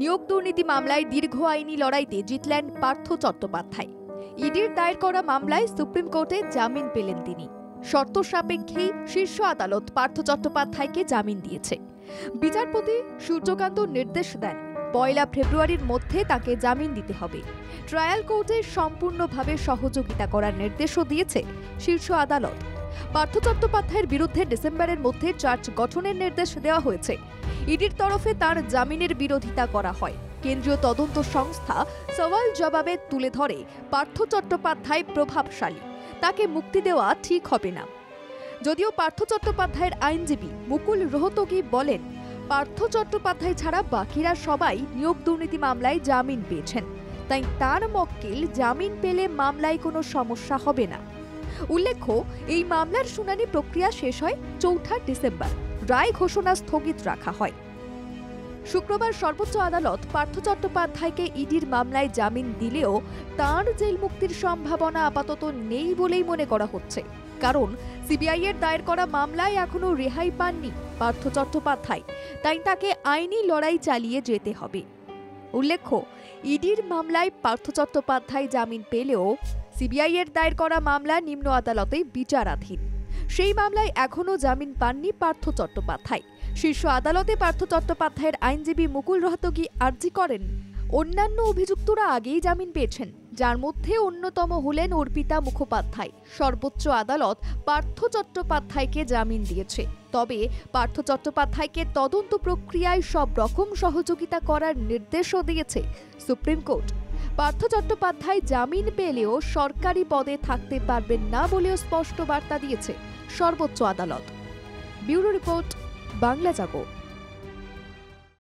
নিয়োগ দুর্নীতি মামলায় দীর্ঘ আইনি লড়াইতে জিতলেন পার্থ চট্টোপাধ্যায়। ইডির দায়ের করা মামলায় সুপ্রিম কোর্টে জামিন পেলেন তিনি। শর্ত সাপেক্ষেই শীর্ষ আদালত পার্থ চট্টোপাধ্যায়কে জামিন দিয়েছে। বিচারপতি সূর্যকান্ত নির্দেশ দেন ১ ফেব্রুয়ারির মধ্যে তাকে জামিন দিতে হবে। ট্রায়াল কোর্টে সম্পূর্ণভাবে সহযোগিতা করার নির্দেশও দিয়েছে শীর্ষ আদালত। পার্থ চট্টোপাধ্যায়ের বিরুদ্ধে ডিসেম্বরের মধ্যে চার্জ গঠনের নির্দেশ দেওয়া হয়েছে। ইডির তরফে তার জামিনের বিরোধিতা করা হয়। কেন্দ্রীয় তদন্ত সংস্থা সওয়াল জবাবে তুলে ধরে পার্থ চট্টোপাধ্যায় প্রভাবশালী, তাকে মুক্তি দেওয়া ঠিক হবে না। যদিও পার্থ চট্টোপাধ্যায়ের আইনজীবী মুকুল রোহতগি বলেন, পার্থ চট্টোপাধ্যায় ছাড়া বাকিরা সবাই নিয়োগ দুর্নীতি মামলায় জামিন পেয়েছেন, তাই তার মক্কেল জামিন পেলে মামলায় কোনো সমস্যা হবে না। উল্লেখ্য, এই মামলার শুনানি প্রক্রিয়া শেষ হয় ৪ ডিসেম্বর। রায় ঘোষণা স্থগিত রাখা হয়। শুক্রবার সর্বোচ্চ আদালত পার্থ চট্টোপাধ্যায়কে ইডির মামলায় জামিন দিলেও তাঁর জেল মুক্তির সম্ভাবনা আপাতত নেই বলেই মনে করা হচ্ছে। কারণ সিবিআই এর দায়ের করা মামলায় এখনো রেহাই পাননি পার্থ চট্টোপাধ্যায়, তাই তাকে আইনি লড়াই চালিয়ে যেতে হবে। উল্লেখ্য, ইডির মামলায় পার্থ চট্টোপাধ্যায় জামিন পেলেও সিবিআই এর দায়ের করা মামলা নিম্ন আদালতে বিচারাধীন। সেই মামলায় এখনো জামিন পাননি পার্থ চট্টোপাধ্যায়। শীর্ষ আদালতে পার্থ চট্টোপাধ্যায়ের আইনজীবী মুকুল রোহতগি আর্জি করেন, অন্যান্য অভিযুক্তরা আগেই জামিন পেয়েছেন, যার মধ্যে অন্যতম হলেন অর্পিতা মুখোপাধ্যায়। সর্বোচ্চ আদালত পার্থ চট্টোপাধ্যায়কে জামিন দিয়েছে। তবে পার্থ চট্টোপাধ্যায়কে তদন্ত প্রক্রিয়ায় সব রকম সহযোগিতা করার নির্দেশও দিয়েছে সুপ্রিম কোর্ট। পার্থ চট্টোপাধ্যায় জামিন পেলেও সরকারি পদে থাকতে পারবেন না বলেও স্পষ্ট বার্তা দিয়েছে সর্বোচ্চ আদালত। ব্যুরো রিপোর্ট, বাংলা জাগো।